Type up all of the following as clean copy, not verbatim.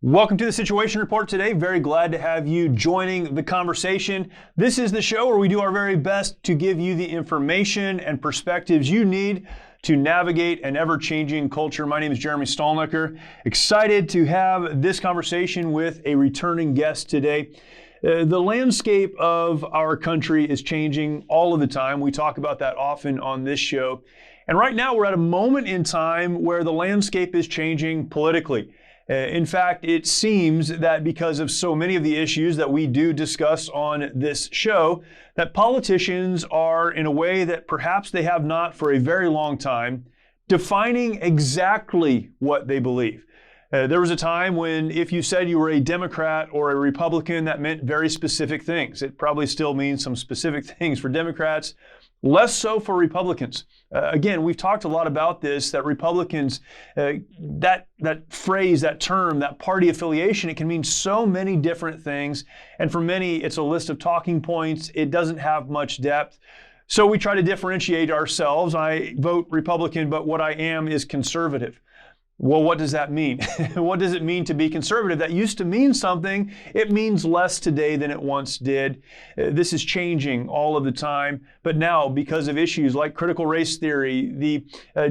Welcome to the Situation Report today. Very glad to have you joining the conversation. This is the show where we do our very best to give you the information and perspectives you need to navigate an ever-changing culture. My name is Jeremy Stalnecker. Excited to have this conversation with a returning guest today. The landscape of our country is changing all of the time. We talk about that often on this show. And right now we're at a moment in time where the landscape is changing politically. In fact, it seems that because of so many of the issues that we do discuss on this show, that politicians are, in a way that perhaps they have not for a very long time, defining exactly what they believe. There was a time when if you said you were a Democrat or a Republican, that meant very specific things. It probably still means some specific things for Democrats, less so for Republicans. Again, we've talked a lot about this, that Republicans, that phrase, that term, that party affiliation, it can mean so many different things. And for many, it's a list of talking points. It doesn't have much depth. So we try to differentiate ourselves. I vote Republican, but what I am is conservative. Well, what does that mean? What does it mean to be conservative? That used to mean something. It means less today than it once did. This is changing all of the time. But now, because of issues like critical race theory, the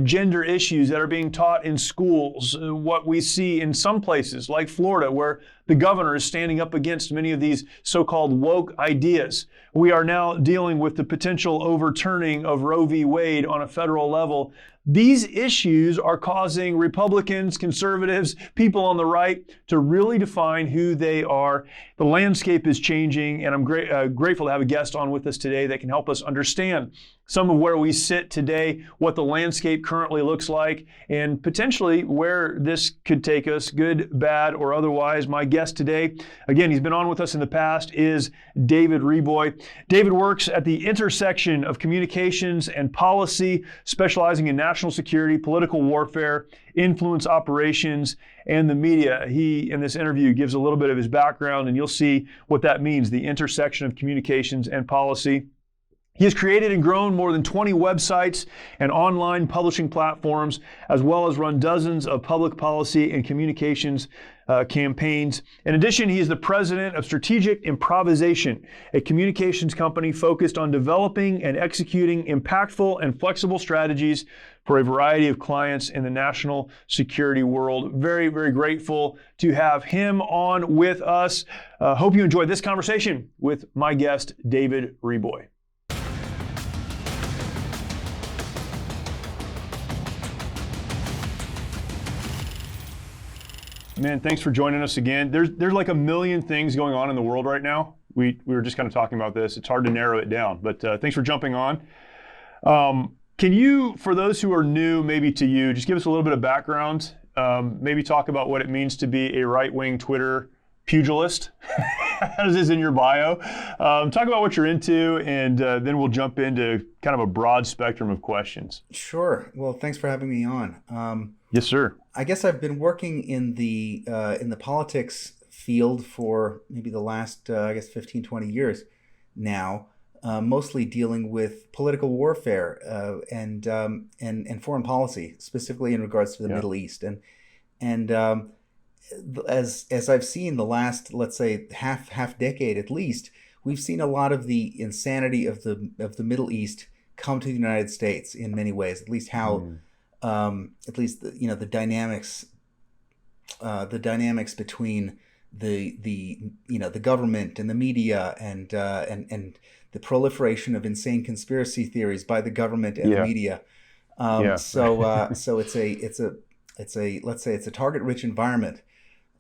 gender issues that are being taught in schools, what we see in some places like Florida, where the governor is standing up against many of these so-called woke ideas. We are now dealing with the potential overturning of Roe v. Wade on a federal level. These issues are causing Republicans, conservatives, people on the right to really define who they are. The landscape is changing, and I'm grateful to have a guest on with us today that can help us understand some of where we sit today, what the landscape currently looks like, and potentially where this could take us, good, bad, or otherwise. My guest today, again, he's been on with us in the past, is David Reaboi. David works at the intersection of communications and policy, specializing in national security, political warfare, influence operations, and the media. He, in this interview, gives a little bit of his background, and you'll see what that means, the intersection of communications and policy. He has created and grown more than 20 websites and online publishing platforms, as well as run dozens of public policy and communications campaigns. In addition, he is the president of Strategic Improvisation, a communications company focused on developing and executing impactful and flexible strategies for a variety of clients in the national security world. Very, very grateful to have him on with us. Hope you enjoyed this conversation with my guest, David Reaboi. Man, thanks for joining us again. There's like a million things going on in the world right now. We were just kind of talking about this. It's hard to narrow it down, but thanks for jumping on. Can you, for those who are new maybe to you, just give us a little bit of background, maybe talk about what it means to be a right-wing Twitter pugilist, as is in your bio. Talk about what you're into, and then we'll jump into kind of a broad spectrum of questions. Sure. Well, thanks for having me on. Yes, sir. I guess I've been working in the politics field for maybe the last 15, 20 years now, mostly dealing with political warfare and foreign policy, specifically in regards to the Middle East. And as I've seen the last, let's say, half decade at least, we've seen a lot of the insanity of the Middle East come to the United States in many ways. At least how. At least the dynamics between the government and the media and the proliferation of insane conspiracy theories by the government and the media. So it's a let's say it's a target-rich environment.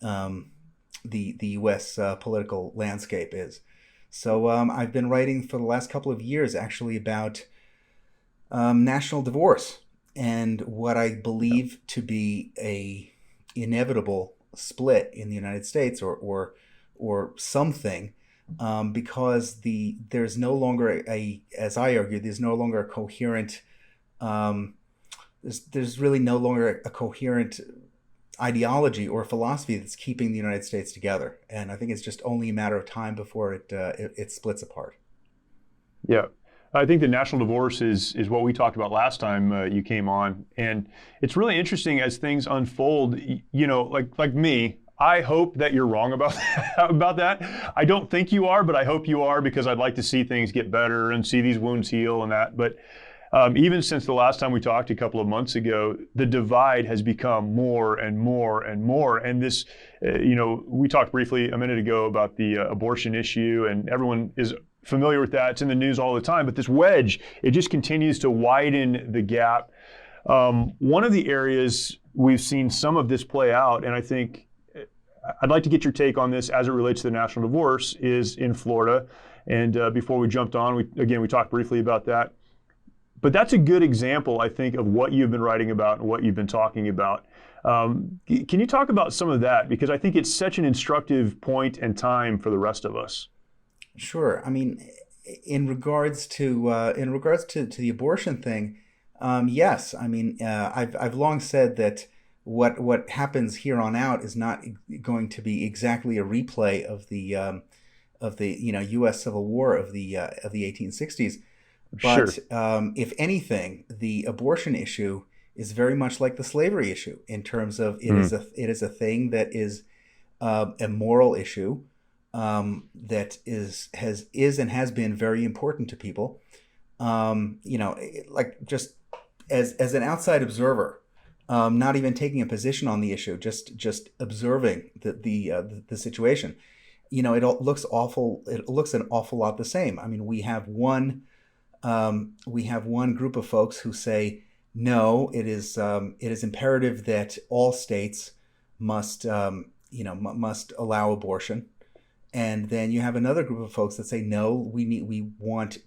The U.S. Political landscape is. So I've been writing for the last couple of years actually about national divorce. And what I believe to be a inevitable split in the United States, or something, because there's no longer as I argue, there's no longer a coherent. There's really no longer a coherent ideology or philosophy that's keeping the United States together, and I think it's just only a matter of time before it splits apart. Yeah. I think the national divorce is what we talked about last time you came on, and it's really interesting as things unfold. Like me, I hope that you're wrong about that. I don't think you are, but I hope you are, because I'd like to see things get better and see these wounds heal and that. But even since the last time we talked a couple of months ago, the divide has become more and more and more. And this, we talked briefly a minute ago about the abortion issue, and everyone is familiar with that. It's in the news all the time. But this wedge, it just continues to widen the gap. One of the areas we've seen some of this play out, and I think I'd like to get your take on this as it relates to the national divorce, is in Florida. And before we jumped on, we talked briefly about that. But that's a good example, I think, of what you've been writing about and what you've been talking about. Can you talk about some of that? Because I think it's such an instructive point and time for the rest of us. Sure. I mean, in regards to the abortion thing, yes. I mean, I've long said that what happens here on out is not going to be exactly a replay of the U.S. Civil War of the 1860s. But sure. If anything, the abortion issue is very much like the slavery issue in terms of it is a thing that is a moral issue that has been very important to people. Like just as an outside observer, not even taking a position on the issue, just observing the situation. It looks awful. It looks an awful lot the same. I mean, we have one group of folks who say, no, it is imperative that all states must allow abortion. And then you have another group of folks that say, no, we want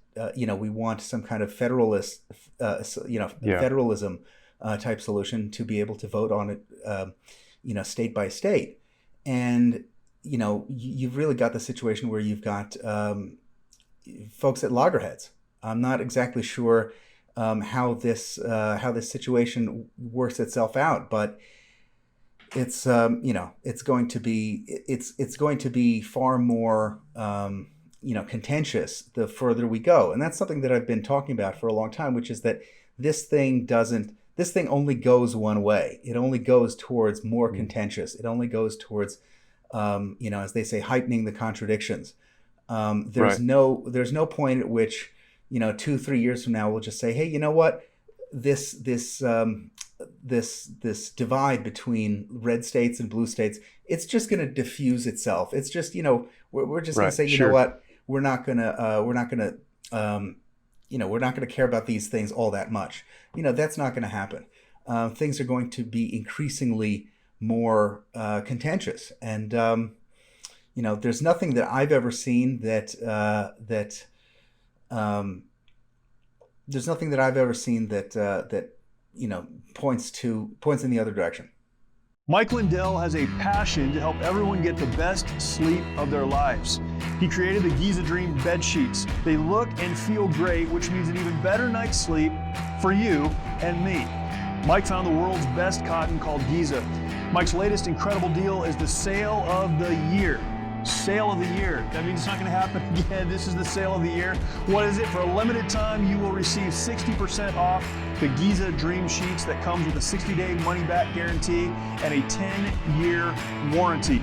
some kind of federalism type solution to be able to vote on it, state by state. And, you've really got the situation where you've got folks at loggerheads. I'm not exactly sure how this situation works itself out, but it's going to be far more contentious the further we go, and that's something that I've been talking about for a long time, which is that this thing only goes one way. It only goes towards more contentious. It only goes towards as they say, heightening the contradictions. There's no point at which 2-3 years from now, we'll just say, hey, you know what? This divide between red states and blue states, it's just going to diffuse itself. It's just, we're just going to say, you know what? We're not going to care about these things all that much. That's not going to happen. Things are going to be increasingly more contentious, and there's nothing that I've ever seen that points in the other direction. Mike Lindell has a passion to help everyone get the best sleep of their lives. He created the Giza Dream bed sheets. They look and feel great, which means an even better night's sleep for you and me. Mike found the world's best cotton called Giza. Mike's latest incredible deal is the sale of the year. Sale of the year. That means it's not going to happen again. This is the sale of the year. What is it? For a limited time, you will receive 60% off the Giza Dream Sheets that comes with a 60-day money-back guarantee and a 10-year warranty.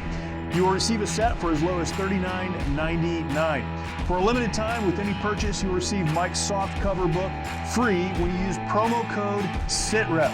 You will receive a set for as low as $39.99. For a limited time, with any purchase, you will receive Mike's soft cover book free when you use promo code SITREP.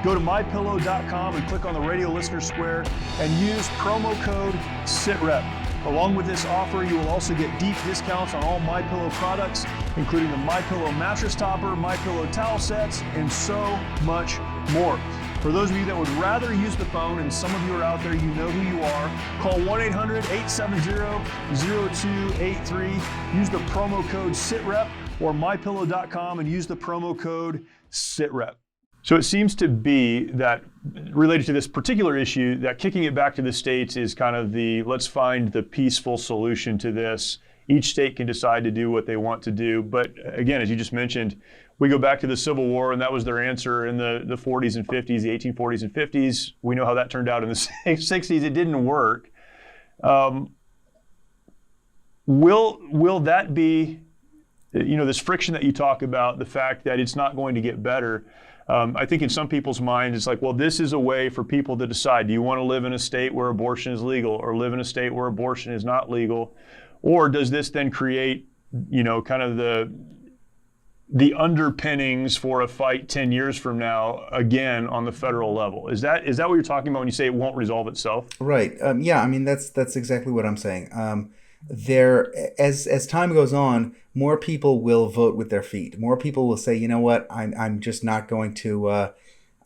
Go to mypillow.com and click on the radio listener square and use promo code SITREP. Along with this offer, you will also get deep discounts on all MyPillow products, including the MyPillow mattress topper, MyPillow towel sets, and so much more. For those of you that would rather use the phone, and some of you are out there, you know who you are, call 1-800-870-0283. Use the promo code SITREP or mypillow.com and use the promo code SITREP. So it seems to be that, related to this particular issue, that kicking it back to the states is kind of let's find the peaceful solution to this. Each state can decide to do what they want to do. But again, as you just mentioned, we go back to the Civil War, and that was their answer in the 40s and 50s, the 1840s and 50s. We know how that turned out in the 60s. It didn't work. Will that be, this friction that you talk about, the fact that it's not going to get better, I think in some people's minds, it's like, well, this is a way for people to decide, do you want to live in a state where abortion is legal or live in a state where abortion is not legal? Or does this then create, kind of the underpinnings for a fight 10 years from now, again, on the federal level? Is that what you're talking about when you say it won't resolve itself? Right. Yeah, I mean, that's exactly what I'm saying. As time goes on, more people will vote with their feet. More people will say, you know what, I'm just not going to,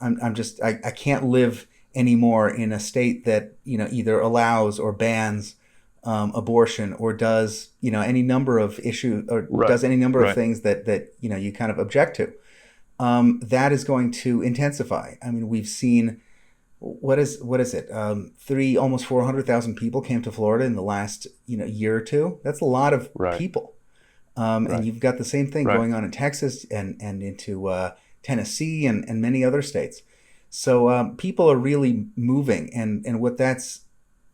I can't live anymore in a state that, either allows or bans abortion or does, any number of issues or does any number of things that you kind of object to. That is going to intensify. I mean, we've seen, what is it? Almost 400,000 people came to Florida in the last year or two. That's a lot of people. And you've got the same thing going on in Texas and into Tennessee and many other states. So people are really moving, and what that's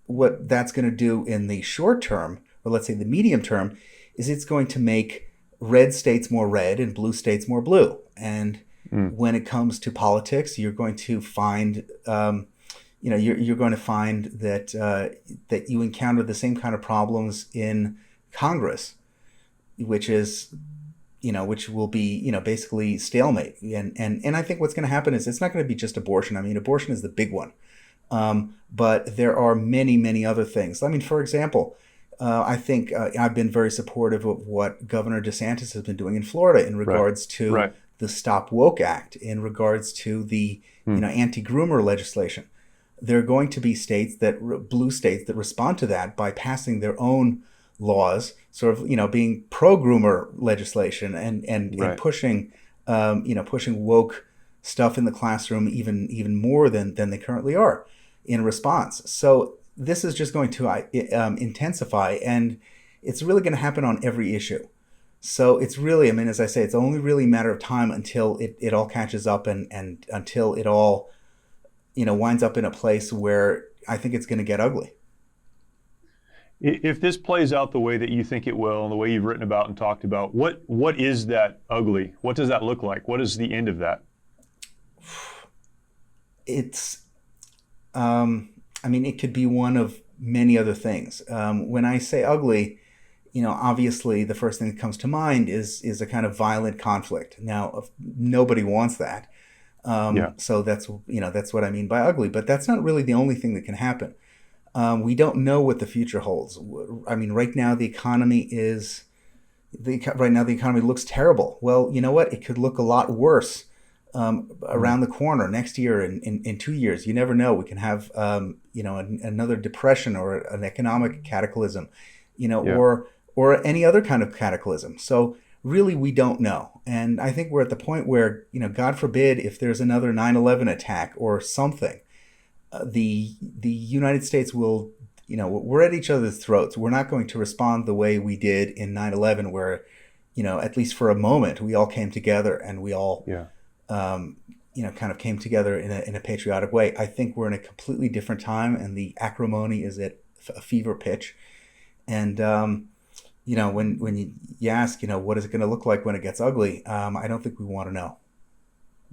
going to do in the short term, or let's say the medium term, is it's going to make red states more red and blue states more blue. And when it comes to politics, you're going to find, you're going to find that you encounter the same kind of problems in Congress, which will be, basically stalemate. And I think what's going to happen is it's not going to be just abortion. I mean, abortion is the big one. But there are many, many other things. I mean, for example, I think I've been very supportive of what Governor DeSantis has been doing in Florida in regards to the Stop Woke Act, in regards to the anti-groomer legislation. There are going to be blue states that respond to that by passing their own laws, sort of being pro-groomer legislation and pushing pushing woke stuff in the classroom even more than they currently are in response. So this is just going to intensify, and it's really going to happen on every issue. So it's really, I mean, as I say, it's only really a matter of time until it all catches up and until it all, winds up in a place where I think it's going to get ugly. If this plays out the way that you think it will, and the way you've written about and talked about, what is that ugly? What does that look like? What is the end of that? It's, it could be one of many other things. When I say ugly, obviously the first thing that comes to mind is a kind of violent conflict. Now, nobody wants that. So that's what I mean by ugly, but that's not really the only thing that can happen. We don't know what the future holds. I mean, right now the economy looks terrible. Well, you know what? It could look a lot worse around the corner next year, in 2 years. You never know. We can have another depression or an economic cataclysm, or any other kind of cataclysm. So really, we don't know. And I think we're at the point where, God forbid, if there's another 9/11 attack or something, the United States will, we're at each other's throats. We're not going to respond the way we did in 9/11, where, at least for a moment, we all came together and we all, kind of came together in a patriotic way. I think we're in a completely different time, and the acrimony is at a fever pitch. And, when you ask, what is it going to look like when it gets ugly? I don't think we want to know.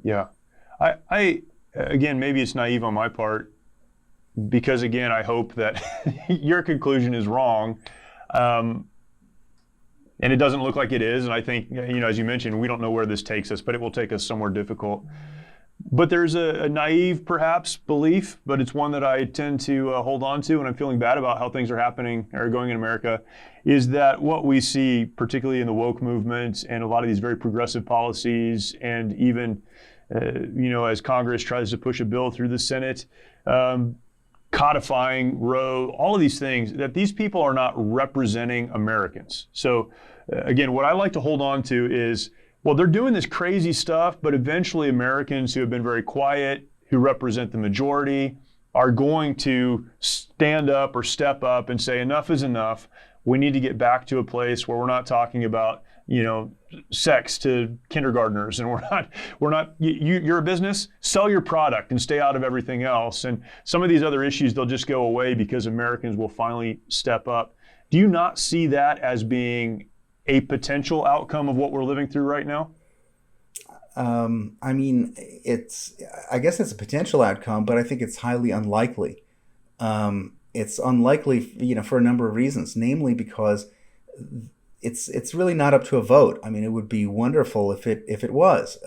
Yeah. I again, maybe it's naive on my part, because again, I hope that your conclusion is wrong. And it doesn't look like it is. And I think, as you mentioned, we don't know where this takes us, but it will take us somewhere difficult. But there's a naive, perhaps, belief, but it's one that I tend to hold on to, and I'm feeling bad about how things are happening or going in America, is that what we see, particularly in the woke movement and a lot of these very progressive policies, and even, as Congress tries to push a bill through the Senate, codifying Roe, all of these things, that these people are not representing Americans. So again, what I like to hold on to is, well, they're doing this crazy stuff, but eventually Americans who have been very quiet, who represent the majority, are going to stand up or step up and say, enough is enough. We need to get back to a place where we're not talking about, sex to kindergartners, and you're a business, sell your product and stay out of everything else. And some of these other issues, they'll just go away because Americans will finally step up. Do you not see that as being a potential outcome of what we're living through right now? I mean, I guess it's a potential outcome, but I think it's highly unlikely. It's unlikely, for a number of reasons, namely because it's really not up to a vote. I mean, it would be wonderful if it was.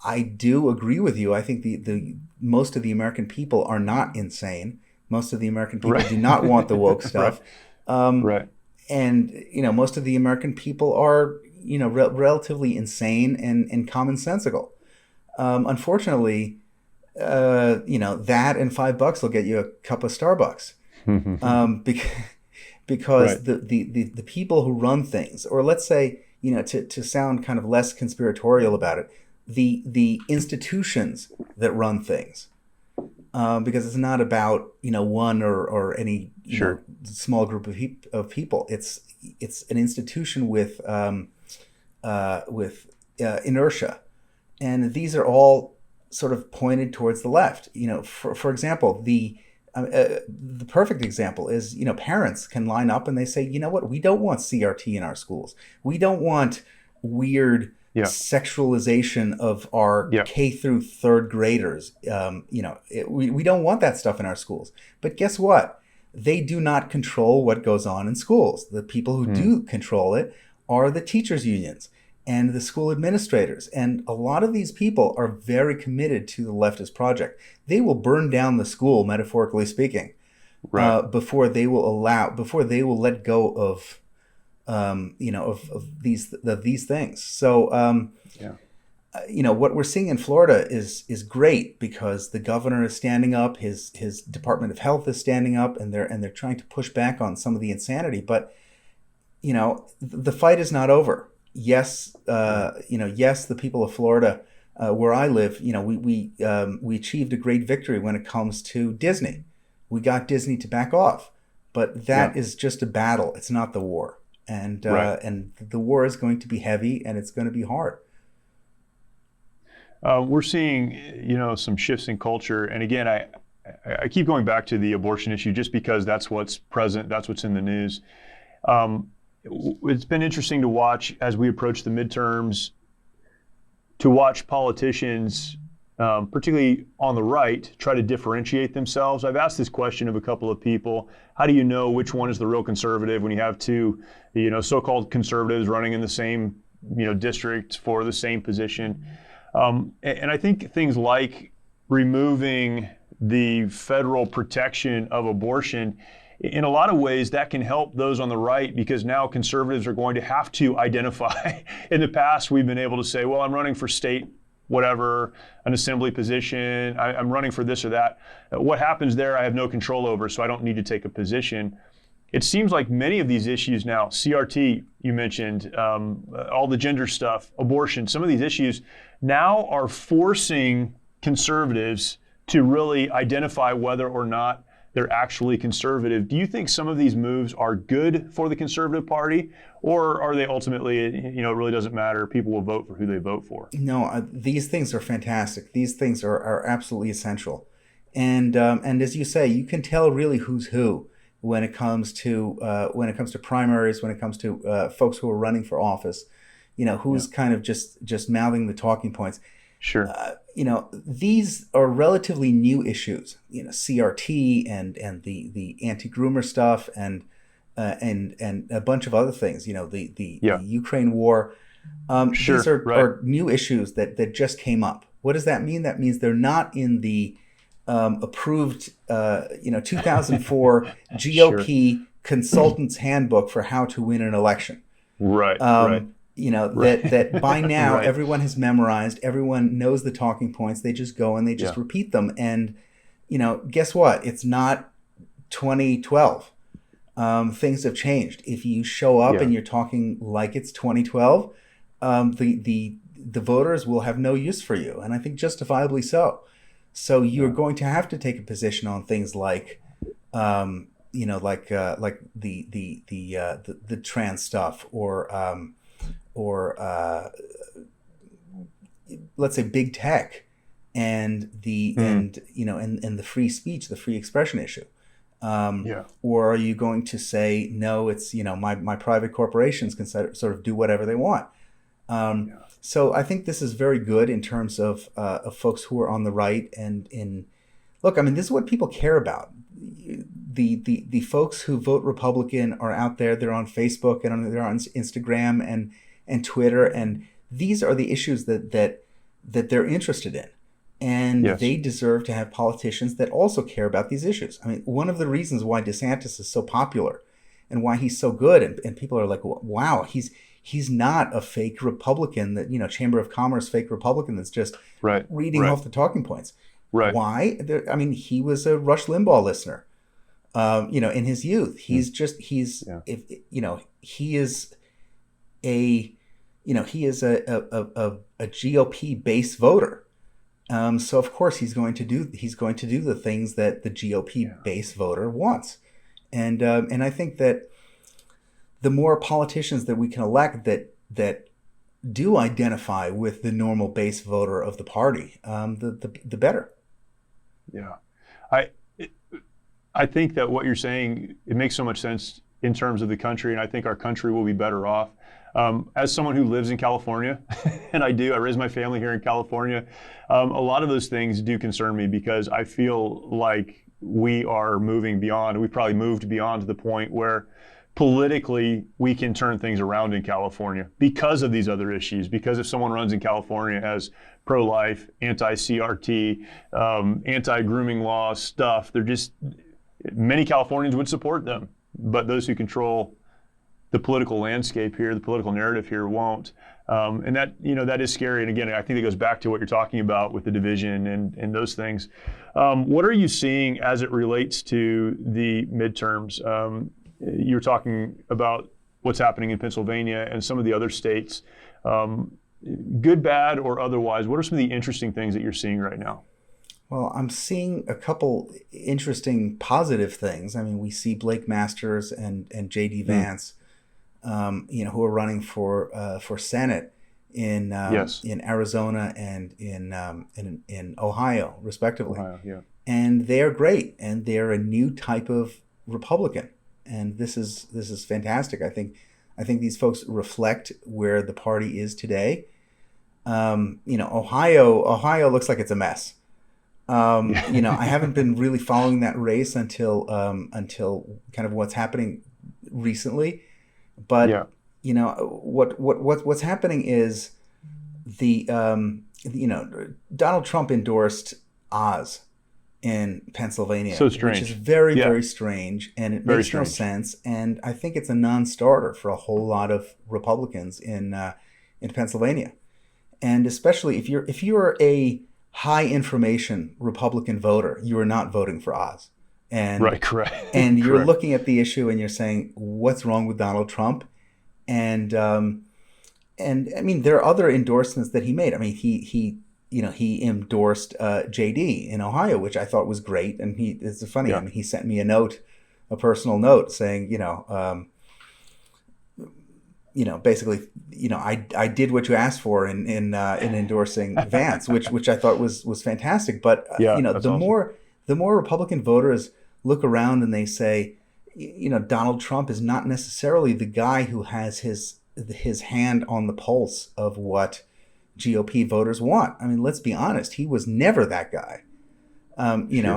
I do agree with you. I think the most of the American people are not insane. Most of the American people do not want the woke stuff. Right. And most of the American people are relatively insane and commonsensical. Unfortunately, that and $5 will get you a cup of Starbucks. Because right. the people who run things, or let's say, to sound kind of less conspiratorial about it, the institutions that run things, because it's not about one or any small group of people. It's an institution with inertia, and these are all sort of pointed towards the left. For example, the perfect example is, parents can line up and they say, you know what, we don't want CRT in our schools. We don't want weird sexualization of our K through third graders. We don't want that stuff in our schools. But guess what? They do not control what goes on in schools. The people who do control it are the teachers' unions and the school administrators. And a lot of these people are very committed to the leftist project. They will burn down the school, metaphorically speaking, before they will let go of these things. So, what we're seeing in Florida is great, because the governor is standing up, his Department of Health is standing up, and they're trying to push back on some of the insanity. But the fight is not over. Yes, the people of Florida, where I live, we achieved a great victory when it comes to Disney. We got Disney to back off, but that is just a battle. It's not the war, and the war is going to be heavy, and it's going to be hard. We're seeing, some shifts in culture, and again, I keep going back to the abortion issue just because that's what's present, that's what's in the news. It's been interesting to watch as we approach the midterms, to watch politicians, particularly on the right, try to differentiate themselves. I've asked this question of a couple of people. How do you know which one is the real conservative when you have two, so-called conservatives running in the same, district for the same position? And I think things like removing the federal protection of abortion, in a lot of ways, that can help those on the right, because now conservatives are going to have to identify. In the past, we've been able to say, well, I'm running for state, whatever, an assembly position, I'm running for this or that. What happens there, I have no control over, so I don't need to take a position. It seems like many of these issues now, CRT, you mentioned, all the gender stuff, abortion, some of these issues now are forcing conservatives to really identify whether or not they're actually conservative. Do you think some of these moves are good for the Conservative Party, or are they ultimately, it really doesn't matter, people will vote for who they vote for? No, these things are fantastic. These things are absolutely essential. And as you say, you can tell really who's who when it comes to primaries, when it comes to folks who are running for office, who's kind of just mouthing the talking points. Sure. These are relatively new issues. CRT and the anti-groomer stuff and a bunch of other things. The Ukraine war. These are new issues that just came up. What does that mean? That means they're not in the approved 2004 GOP consultant's handbook for how to win an election. Right. That by now everyone has memorized, everyone knows the talking points. They just go and they just repeat them. And, guess what? It's not 2012. Things have changed. If you show up and you're talking like it's 2012, the voters will have no use for you. And I think justifiably so. So you're going to have to take a position on things like, like the trans stuff, or let's say big tech and the the free speech, the free expression issue. Or are you going to say, no, it's my private corporations can sort of do whatever they want? So I think this is very good in terms of folks who are on the right. And look, I mean, this is what people care about. The folks who vote Republican are out there. They're on Facebook and they're on Instagram and Twitter, and these are the issues that they're interested in. And they deserve to have politicians that also care about these issues. I mean, one of the reasons why DeSantis is so popular and why he's so good, and people are like, wow, he's not a fake Republican that, Chamber of Commerce fake Republican that's just reading off the talking points. Right. Why? I mean, he was a Rush Limbaugh listener, in his youth. He is a GOP base voter. So of course he's going to do the things that the GOP base voter wants. And I think that the more politicians that we can elect that do identify with the normal base voter of the party, the better. Yeah, I think that what you're saying, it makes so much sense in terms of the country, and I think our country will be better off. As someone who lives in California, and I raised my family here in California, a lot of those things do concern me because I feel like we are moving beyond, we probably moved beyond to the point where politically we can turn things around in California because of these other issues. Because if someone runs in California as pro-life, anti-CRT, anti-grooming law stuff, many Californians would support them, but those who control the political landscape here, the political narrative here won't. And that is scary. And again, I think it goes back to what you're talking about with the division and those things. What are you seeing as it relates to the midterms? You're talking about what's happening in Pennsylvania and some of the other states. Good, bad, or otherwise, what are some of the interesting things that you're seeing right now? Well, I'm seeing a couple interesting positive things. I mean, we see Blake Masters and J.D. Vance, who are running for Senate in Arizona and in Ohio, respectively. And they are great, and they're a new type of Republican, and this is fantastic. I think these folks reflect where the party is today. Ohio looks like it's a mess. I haven't been really following that race until kind of what's happening recently. But what's happening is Donald Trump endorsed Oz in Pennsylvania, which is very, very strange, and it makes no sense. And I think it's a non-starter for a whole lot of Republicans in Pennsylvania, and especially if you're a high information Republican voter, you are not voting for Oz. And correct. And you're looking at the issue and you're saying, what's wrong with Donald Trump? And I mean, there are other endorsements that he made. I mean, he endorsed JD in Ohio, which I thought was great. And it's funny. Yeah. I mean, he sent me a personal note saying, basically, I did what you asked for in endorsing Vance, which I thought was fantastic. But the more Republican voters look around and they say, Donald Trump is not necessarily the guy who has his hand on the pulse of what GOP voters want. I mean, let's be honest, he was never that guy.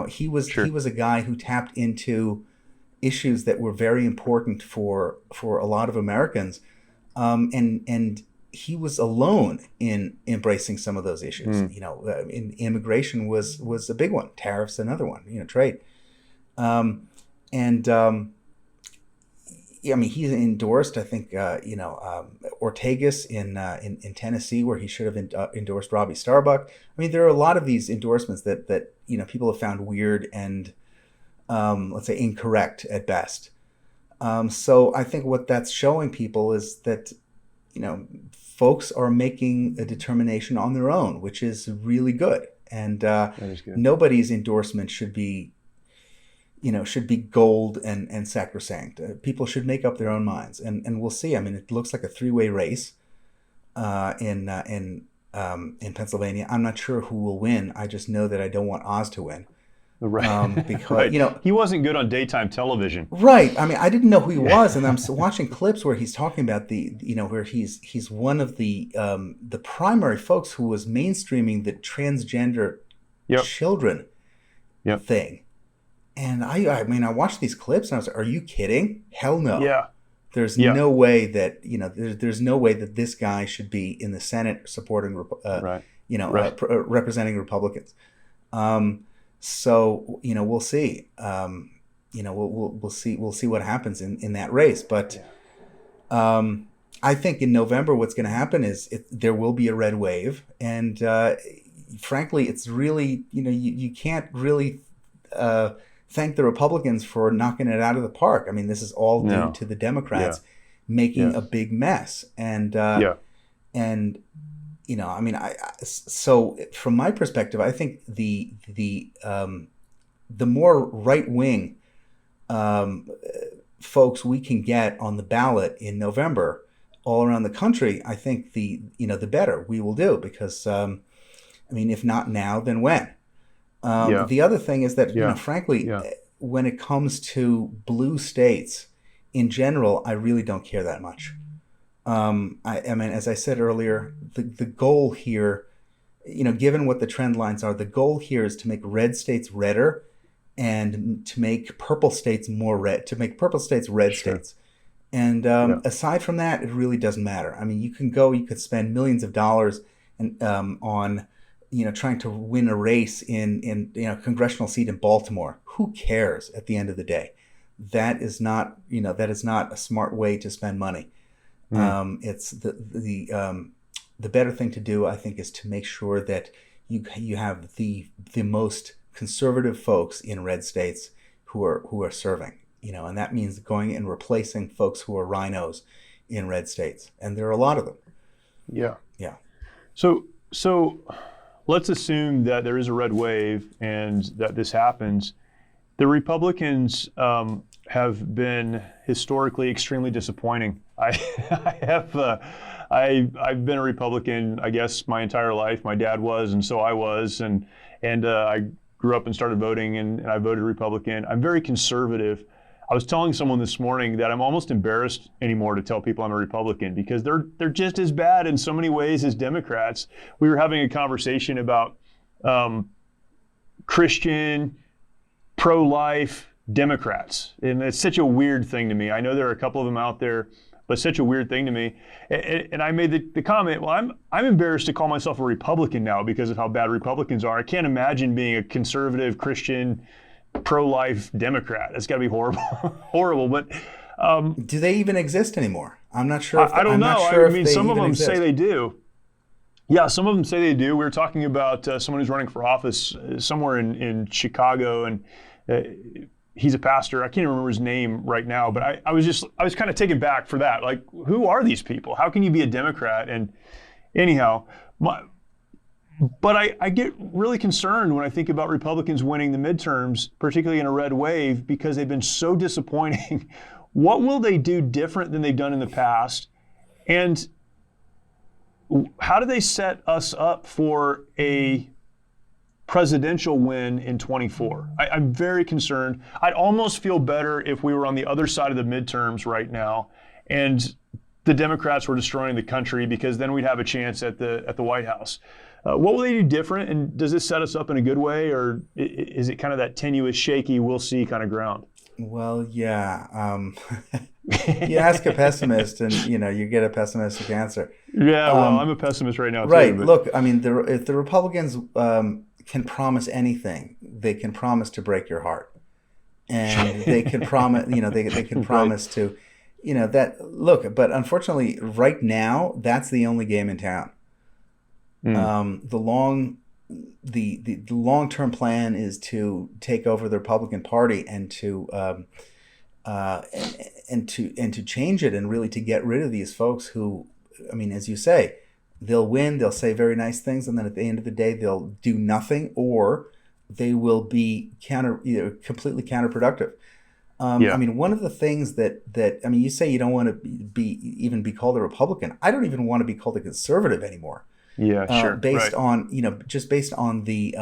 He was a guy who tapped into issues that were very important for a lot of Americans. And he was alone in embracing some of those issues. Immigration was a big one. Tariffs, another one. Trade. I mean, he's endorsed, I think, Ortegas in Tennessee, where he should have endorsed Robbie Starbuck. I mean, there are a lot of these endorsements that people have found weird and let's say incorrect at best. So I think what that's showing people is that, folks are making a determination on their own, which is really good. And nobody's endorsement should be gold and sacrosanct. People should make up their own minds, and we'll see. I mean, it looks like a three-way race in Pennsylvania. I'm not sure who will win. I just know that I don't want Oz to win. Because right. He wasn't good on daytime television. Right. I mean, I didn't know who he was, and I'm watching clips where he's talking about where he's one of the primary folks who was mainstreaming the transgender children thing. And I mean, I watched these clips and I was like, "Are you kidding? Hell no." Yeah. There's no way that there's no way that this guy should be in the Senate supporting representing Republicans. So we'll see. We'll see what happens in that race. But I think in November what's going to happen is there will be a red wave, and frankly, it's really you can't really thank the Republicans for knocking it out of the park. I mean, this is all due to the Democrats making a big mess, and I mean, so from my perspective, I think the more right wing folks we can get on the ballot in November all around the country, I think the better we will do, because I mean, if not now, then when? The other thing is that frankly, when it comes to blue states in general, I really don't care that much. I mean, as I said earlier, the goal here, given what the trend lines are, the goal here is to make red states redder and to make purple states more red, to make purple states red states. And aside from that, it really doesn't matter. I mean, you could spend millions of dollars on trying to win a race in congressional seat in Baltimore. Who cares at the end of the day? That is not a smart way to spend money. It's the better thing to do, I think, is to make sure that you have the most conservative folks in red states who are serving, and that means going and replacing folks who are rhinos in red states, and there are a lot of them. Yeah. So let's assume that there is a red wave and that this happens. The Republicans have been historically extremely disappointing. I've been a Republican, I guess, my entire life. My dad was, and so I was, and I grew up and started voting, and I voted Republican. I'm very conservative. I was telling someone this morning that I'm almost embarrassed anymore to tell people I'm a Republican, because they're just as bad in so many ways as Democrats. We were having a conversation about Christian, pro-life Democrats, and it's such a weird thing to me. I know there are a couple of them out there, but it's such a weird thing to me. And I made the comment, well, I'm embarrassed to call myself a Republican now because of how bad Republicans are. I can't imagine being a conservative Christian pro-life Democrat. It's got to be horrible. Horrible. But do they even exist anymore? I'm not sure. I don't know. I mean, some of them say they do. Yeah, some of them say they do. We were talking about someone who's running for office somewhere in Chicago, and he's a pastor. I can't even remember his name right now, but I was kind of taken back for that. Like, who are these people? How can you be a Democrat? And anyhow, but I get really concerned when I think about Republicans winning the midterms, particularly in a red wave, because they've been so disappointing. What will they do different than they've done in the past? And how do they set us up for a presidential win in 24? I'm very concerned. I'd almost feel better if we were on the other side of the midterms right now and the Democrats were destroying the country, because then we'd have a chance at the White House. What will they do different, and does this set us up in a good way, or is it kind of that tenuous, shaky, we'll see kind of ground? Well, yeah. You ask a pessimist, and you get a pessimistic answer. Yeah, well, I'm a pessimist right now, right. too. But... Look, I mean, if the Republicans can promise anything, they can promise to break your heart, and they can promise, they can promise to, that. Look, but unfortunately, right now, that's the only game in town. The long-term plan is to take over the Republican Party and to change it, and really to get rid of these folks who, I mean, as you say, they'll win, they'll say very nice things, and then at the end of the day, they'll do nothing, or they will be completely counterproductive. I mean, one of the things that I mean, you say you don't want to even be called a Republican. I don't even want to be called a conservative anymore. Yeah, sure. Based on, just based on the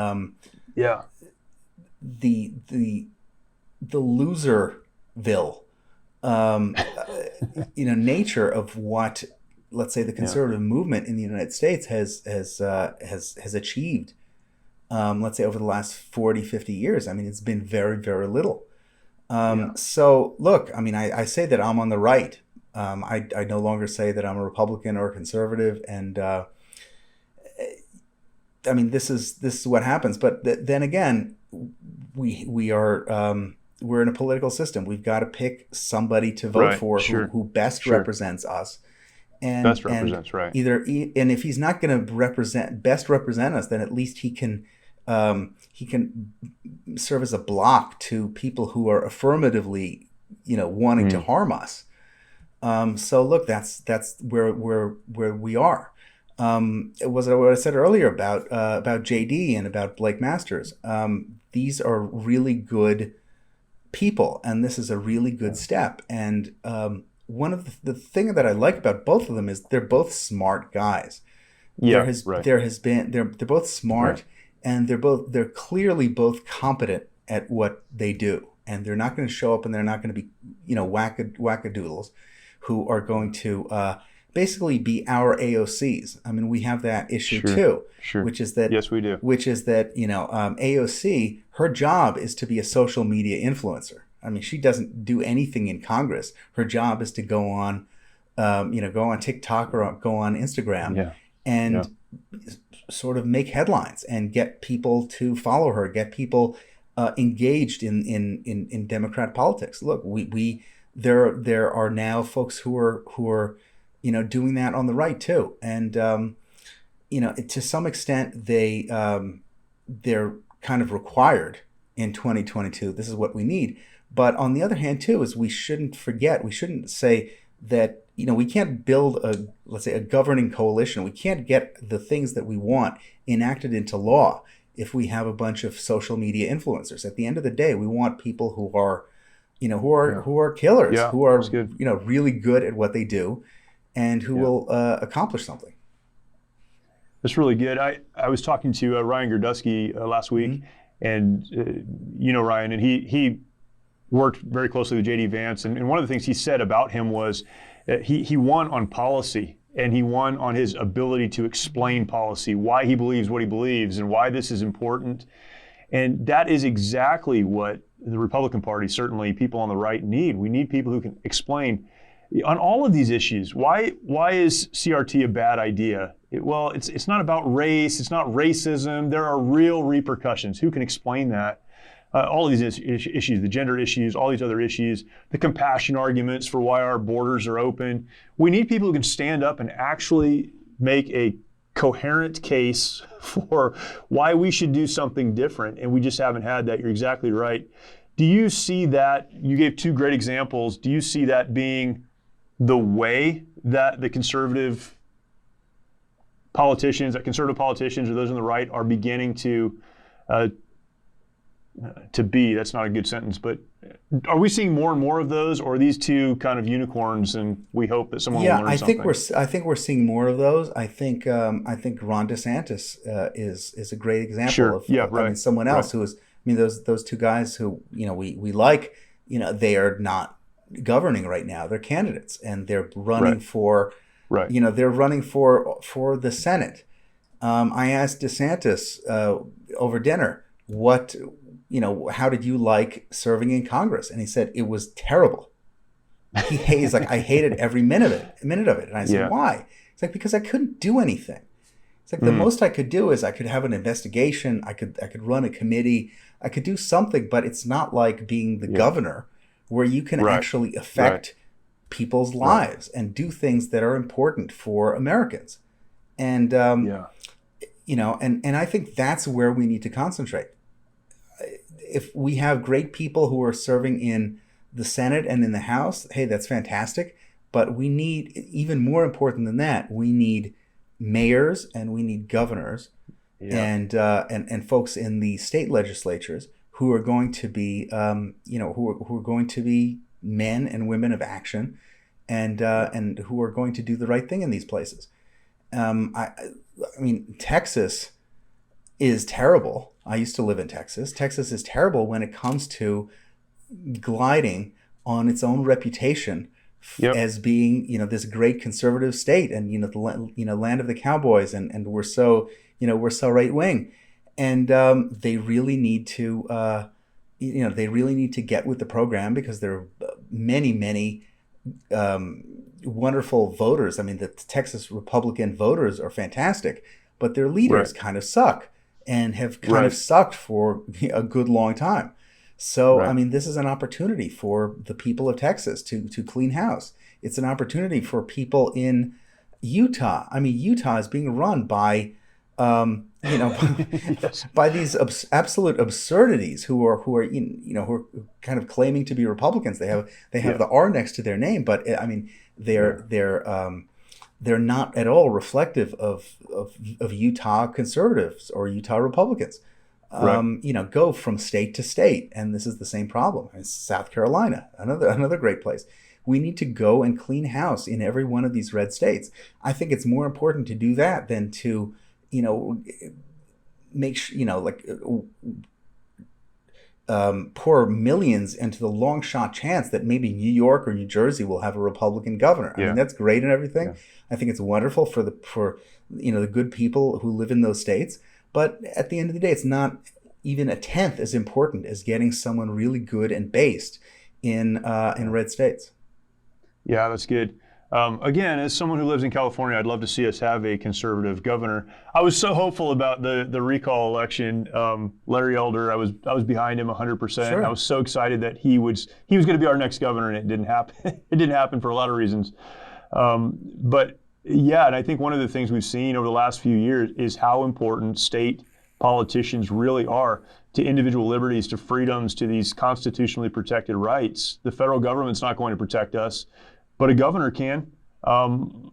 the loserville nature of what, let's say, the conservative movement in the United States has achieved, let's say, over the last 40, 50 years. I mean, it's been very, very little. So look, I mean, I say that I'm on the right. I no longer say that I'm a Republican or a conservative, and I mean, this is what happens. But then again, we're in a political system. We've got to pick somebody to vote for who best represents us. And right. And if he's not going to best represent us, then at least he can serve as a block to people who are affirmatively, wanting to harm us. So look, that's where we are. It was what I said earlier about JD and about Blake Masters. These are really good people, and this is a really good step. And one of the thing that I like about both of them is they're both smart guys. They're both smart, and they're clearly both competent at what they do, and they're not going to show up and they're not going to be wackadoodles who are going to basically be our AOCs. I mean, we have that issue too, which is that yes, we do. Which is that AOC, her job is to be a social media influencer. I mean, she doesn't do anything in Congress. Her job is to go on, go on TikTok or go on Instagram and sort of make headlines and get people to follow her, get people engaged in Democrat politics. Look, there are now folks who are doing that on the right too, and to some extent they're kind of required in 2022. This is what we need. But on the other hand too, is we shouldn't say that we can't build a governing coalition. We can't get the things that we want enacted into law if we have a bunch of social media influencers. At the end of the day, we want people who are killers, who are really good at what they do, and who will accomplish something. That's really good. I was talking to Ryan Gerdusky last week, and Ryan, and he worked very closely with J.D. Vance, and one of the things he said about him was he won on policy, and he won on his ability to explain policy, why he believes what he believes, and why this is important. And that is exactly what the Republican Party, certainly people on the right, need. We need people who can explain on all of these issues. Why is CRT a bad idea? It's not about race. It's not racism. There are real repercussions. Who can explain that? All of these issues, the gender issues, all these other issues, the compassion arguments for why our borders are open. We need people who can stand up and actually make a coherent case for why we should do something different, and we just haven't had that. You're exactly right. Do you see that? You gave two great examples. Do you see that being the way that the conservative politicians or those on the right are beginning to be, that's not a good sentence, but are we seeing more and more of those, or are these two kind of unicorns and we hope that someone will learn something? I think we're seeing more of those. I think Ron DeSantis is a great example of someone else who is, those two guys who, we like, they are not governing right now. They're candidates, and they're running for they're running for the Senate. I asked DeSantis over dinner, how did you like serving in Congress? And he said it was terrible. He's like, I hated every minute of it. And I said, why? It's like, because I couldn't do anything. It's like the most I could do is I could have an investigation. I could run a committee. I could do something, but it's not like being the governor, where you can actually affect people's lives and do things that are important for Americans. And and I think that's where we need to concentrate. If we have great people who are serving in the Senate and in the House, hey, that's fantastic. But we need, even more important than that, we need mayors and we need governors and folks in the state legislatures who are going to be, who are going to be men and women of action, and who are going to do the right thing in these places. Texas is terrible. I used to live in Texas. Texas is terrible when it comes to gliding on its own reputation as being, this great conservative state, and the land of the cowboys, and we're so right wing, and they really need to get with the program, because there are many wonderful voters. I mean, the Texas Republican voters are fantastic, but their leaders kind of suck, and have kind of sucked for a good long time. So, I mean, this is an opportunity for the people of Texas to clean house. It's an opportunity for people in Utah. I mean, Utah is being run by, by these absolute absurdities who are kind of claiming to be Republicans. They have the R next to their name, but I mean, they're not at all reflective of Utah conservatives or Utah Republicans. Go from state to state, and this is the same problem. It's South Carolina, another great place. We need to go and clean house in every one of these red states. I think it's more important to do that than to, make sure, pour millions into the long shot chance that maybe New York or New Jersey will have a Republican governor. I mean, that's great and everything. Yeah. I think it's wonderful for the good people who live in those states. But at the end of the day, it's not even a tenth as important as getting someone really good and based in red states. Yeah, that's good. Again, as someone who lives in California, I'd love to see us have a conservative governor. I was so hopeful about the recall election. Larry Elder, I was behind him 100%. Sure. I was so excited that he was going to be our next governor, and it didn't happen. It didn't happen for a lot of reasons. But yeah, and I think one of the things we've seen over the last few years is how important state politicians really are to individual liberties, to freedoms, to these constitutionally protected rights. The federal government's not going to protect us, but a governor can.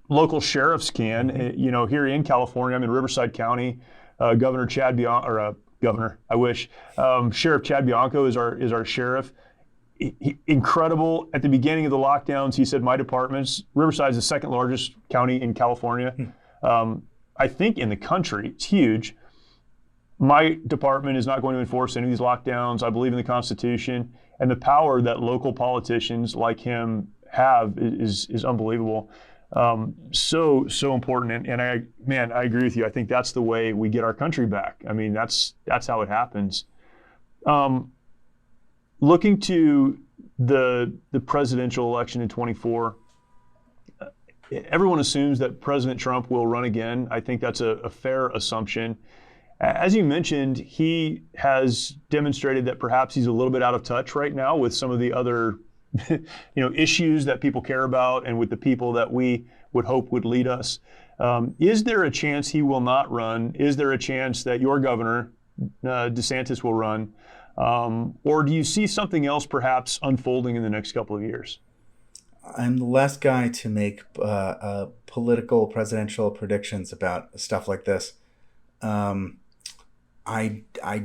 Local sheriffs can. Mm-hmm. Here in California, I'm in Riverside County. Sheriff Chad Bianco is our sheriff. Incredible. At the beginning of the lockdowns, he said, Riverside is the second largest county in California. I think in the country. It's huge. My department is not going to enforce any of these lockdowns. I believe in the Constitution, and the power that local politicians like him have is unbelievable. So important. And I agree with you. I think that's the way we get our country back. I mean, that's how it happens. Looking to the presidential election in 2024, everyone assumes that President Trump will run again. I think that's a fair assumption. As you mentioned, he has demonstrated that perhaps he's a little bit out of touch right now with some of the other issues that people care about, and with the people that we would hope would lead us. Is there a chance he will not run? Is there a chance that your governor, DeSantis, will run? Or do you see something else perhaps unfolding in the next couple of years? I'm the last guy to make political presidential predictions about stuff like this. I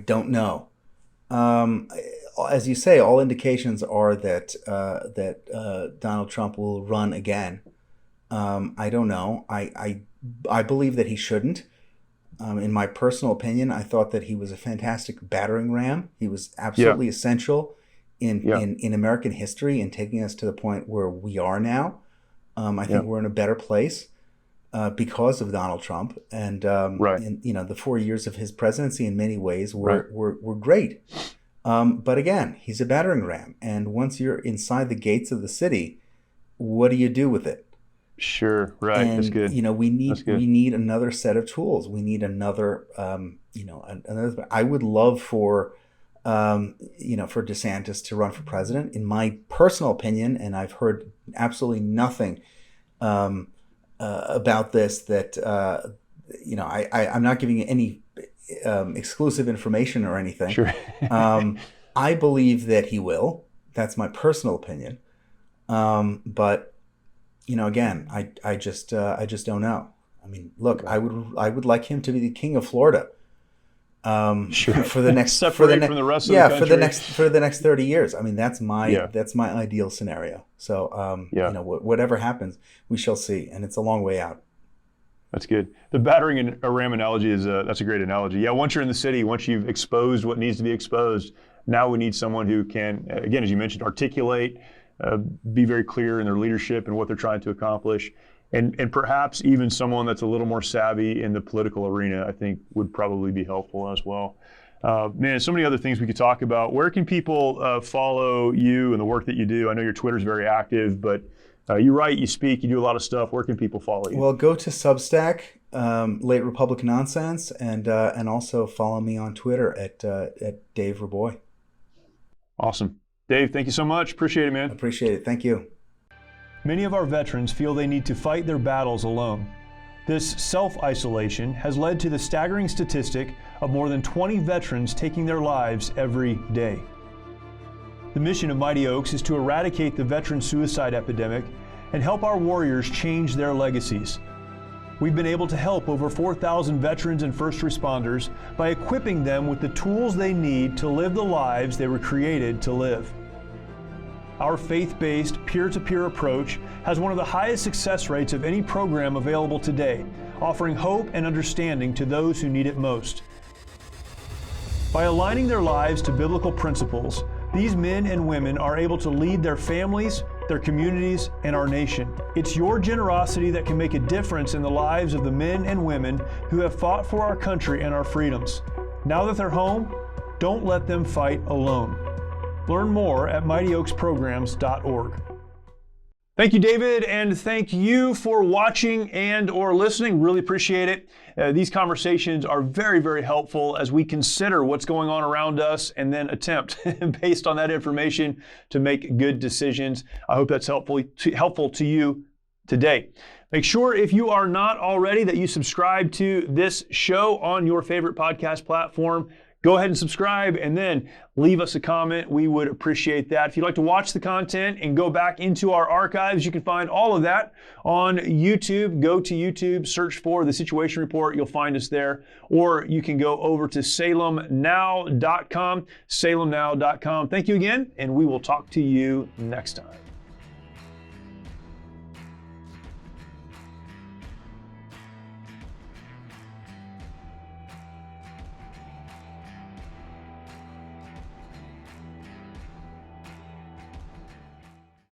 don't know. As you say, all indications are that Donald Trump will run again. I don't know. I believe that he shouldn't. In my personal opinion, I thought that he was a fantastic battering ram. He was absolutely essential in American history in taking us to the point where we are now. I think we're in a better place because of Donald Trump, and the 4 years of his presidency in many ways were great. But again, he's a battering ram, and once you're inside the gates of the city, what do you do with it? Sure, right. And, that's good. We need another set of tools. We need another, another. I would love for DeSantis to run for president. In my personal opinion, and I've heard absolutely nothing about this that I'm not giving you any exclusive information or anything. Sure. I believe that he will. That's my personal opinion. But again, I just don't know. I mean, look, I would like him to be the king of Florida. Sure. For the next from the rest of the country. for the next 30 years. I mean, that's my ideal scenario. So whatever happens, we shall see, and it's a long way out. That's good. The battering and a ram analogy that's a great analogy. Yeah, once you're in the city, once you've exposed what needs to be exposed, now we need someone who can, again, as you mentioned, articulate, be very clear in their leadership and what they're trying to accomplish. And perhaps even someone that's a little more savvy in the political arena, I think would probably be helpful as well. Man, so many other things we could talk about. Where can people follow you and the work that you do? I know your Twitter's very active, but you write, you speak, you do a lot of stuff. Where can people follow you? Well, go to Substack, Late Republic Nonsense, and also follow me on Twitter at Dave Reaboi. Awesome. Dave, thank you so much. Appreciate it, man. Appreciate it. Thank you. Many of our veterans feel they need to fight their battles alone. This self-isolation has led to the staggering statistic of more than 20 veterans taking their lives every day. The mission of Mighty Oaks is to eradicate the veteran suicide epidemic and help our warriors change their legacies. We've been able to help over 4,000 veterans and first responders by equipping them with the tools they need to live the lives they were created to live. Our faith-based, peer-to-peer approach has one of the highest success rates of any program available today, offering hope and understanding to those who need it most. By aligning their lives to biblical principles, these men and women are able to lead their families, their communities, and our nation. It's your generosity that can make a difference in the lives of the men and women who have fought for our country and our freedoms. Now that they're home, don't let them fight alone. Learn more at mightyoaksprograms.org. Thank you, David, and thank you for watching and or listening. Really appreciate it. These conversations are very, very helpful as we consider what's going on around us and then attempt, based on that information, to make good decisions. I hope that's helpful to you today. Make sure, if you are not already, that you subscribe to this show on your favorite podcast platform. Go ahead and subscribe and then leave us a comment. We would appreciate that. If you'd like to watch the content and go back into our archives, you can find all of that on YouTube. Go to YouTube, search for The Situation Report. You'll find us there. Or you can go over to salemnow.com, salemnow.com. Thank you again, and we will talk to you next time.